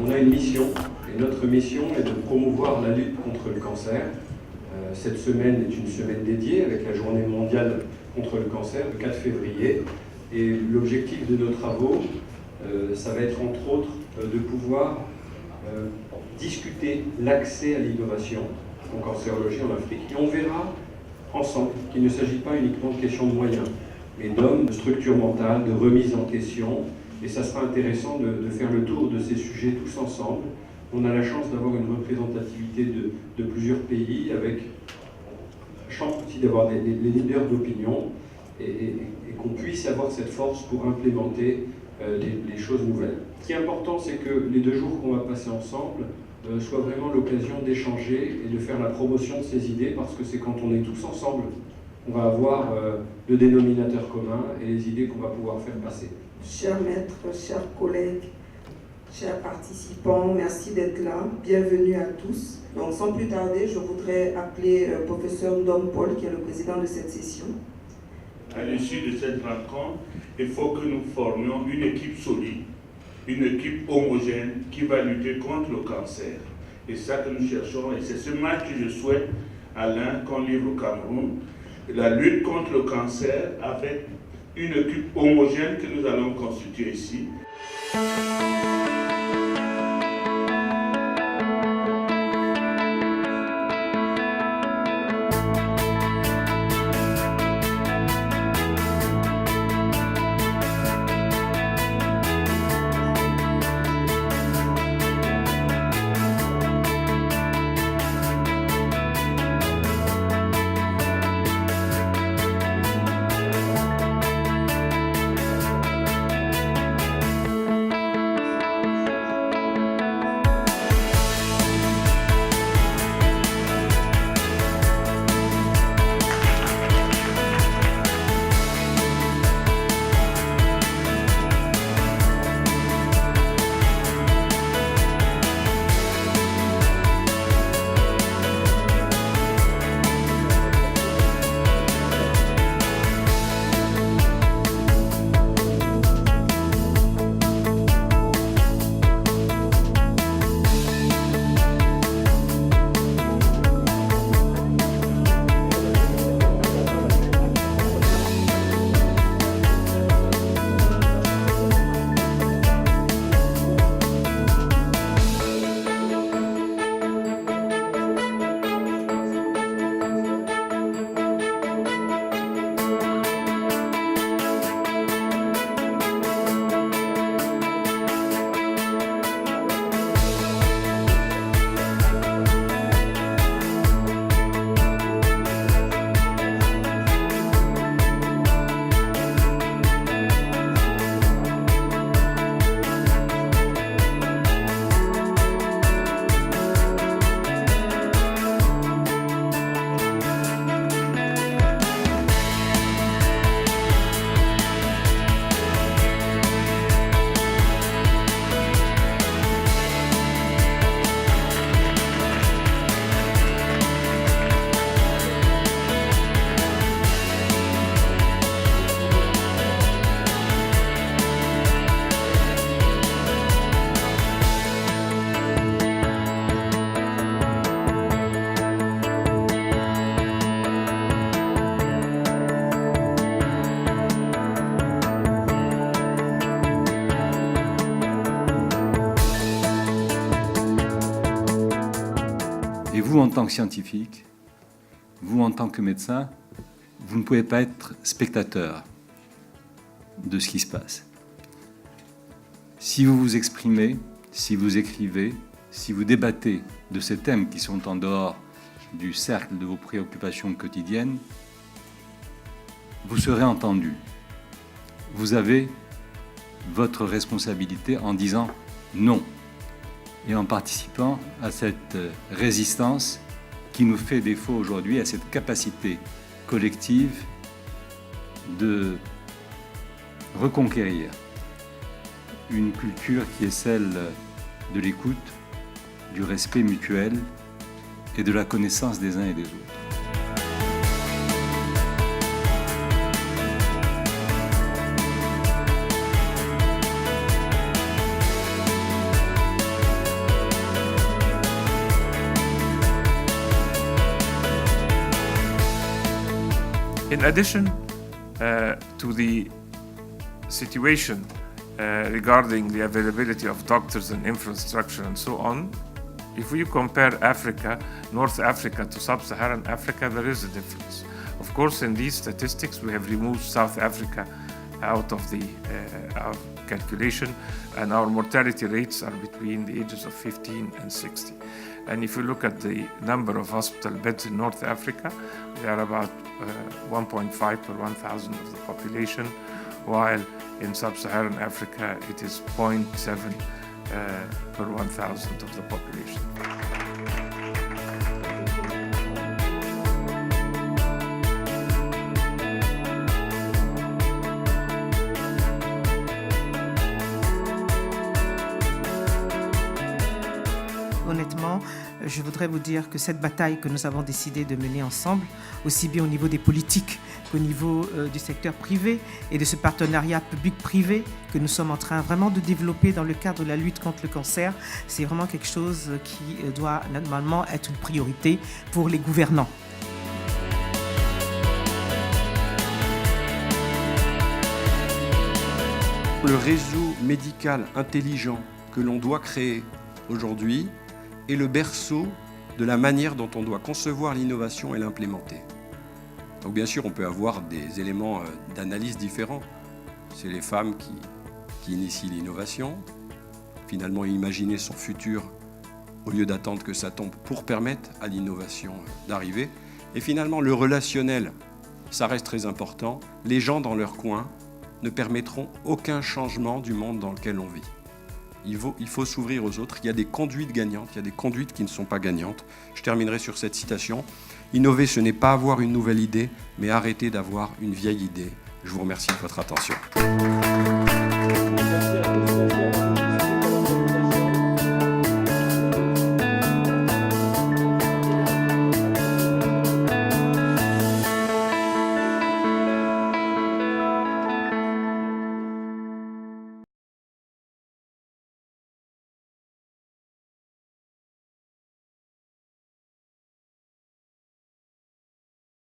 On a une mission, et notre mission est de promouvoir la lutte contre le cancer. Cette semaine est une semaine dédiée avec la journée mondiale contre le cancer, le 4 février. Et l'objectif de nos travaux, ça va être entre autres de pouvoir discuter l'accès à l'innovation en cancérologie en Afrique. Et on verra ensemble qu'il ne s'agit pas uniquement de questions de moyens, mais d'hommes, de structure mentale, de remise en question. Et ça sera intéressant de faire le tour de ces sujets tous ensemble. On a la chance d'avoir une représentativité de plusieurs pays, avec la chance aussi d'avoir des leaders d'opinion, et qu'on puisse avoir cette force pour implémenter les choses nouvelles. Ce qui est important, c'est que les 2 jours qu'on va passer ensemble soient vraiment l'occasion d'échanger et de faire la promotion de ces idées, parce que c'est quand on est tous ensemble qu'on va avoir le dénominateur commun et les idées qu'on va pouvoir faire passer. Chers maîtres, chers collègues, chers participants, merci d'être là. Bienvenue à tous. Donc sans plus tarder, je voudrais appeler professeur Ndom Paul, qui est le président de cette session. À l'issue de cette rencontre, il faut que nous formions une équipe solide, une équipe homogène qui va lutter contre le cancer. Et ça que nous cherchons, et c'est ce match que je souhaite, Alain, qu'on livre au Cameroun, la lutte contre le cancer avec une équipe homogène que nous allons constituer ici. Et vous, en tant que scientifique, vous, en tant que médecin, vous ne pouvez pas être spectateur de ce qui se passe. Si vous vous exprimez, si vous écrivez, si vous débattez de ces thèmes qui sont en dehors du cercle de vos préoccupations quotidiennes, vous serez entendu. Vous avez votre responsabilité en disant non et en participant à cette résistance qui nous fait défaut aujourd'hui, à cette capacité collective de reconquérir une culture qui est celle de l'écoute, du respect mutuel et de la connaissance des uns et des autres. In addition to the situation regarding the availability of doctors and infrastructure and so on, if we compare Africa, North Africa to Sub-Saharan Africa, there is a difference. Of course, in these statistics, we have removed South Africa out of the our calculation, and our mortality rates are between the ages of 15 and 60. And if you look at the number of hospital beds in North Africa, they are about 1.5 per 1,000 of the population, while in Sub-Saharan Africa it is 0.7 per 1,000 of the population. Honnêtement, je voudrais vous dire que cette bataille que nous avons décidé de mener ensemble, aussi bien au niveau des politiques qu'au niveau du secteur privé et de ce partenariat public-privé que nous sommes en train vraiment de développer dans le cadre de la lutte contre le cancer, c'est vraiment quelque chose qui doit normalement être une priorité pour les gouvernants. Le réseau médical intelligent que l'on doit créer aujourd'hui est le berceau de la manière dont on doit concevoir l'innovation et l'implémenter. Donc bien sûr, on peut avoir des éléments d'analyse différents. C'est les femmes qui initient l'innovation, finalement imaginer son futur au lieu d'attendre que ça tombe pour permettre à l'innovation d'arriver. Et finalement, le relationnel, ça reste très important. Les gens dans leur coin ne permettront aucun changement du monde dans lequel on vit. Il faut s'ouvrir aux autres. Il y a des conduites gagnantes, il y a des conduites qui ne sont pas gagnantes. Je terminerai sur cette citation. Innover, ce n'est pas avoir une nouvelle idée, mais arrêter d'avoir une vieille idée. Je vous remercie de votre attention. Merci à tous.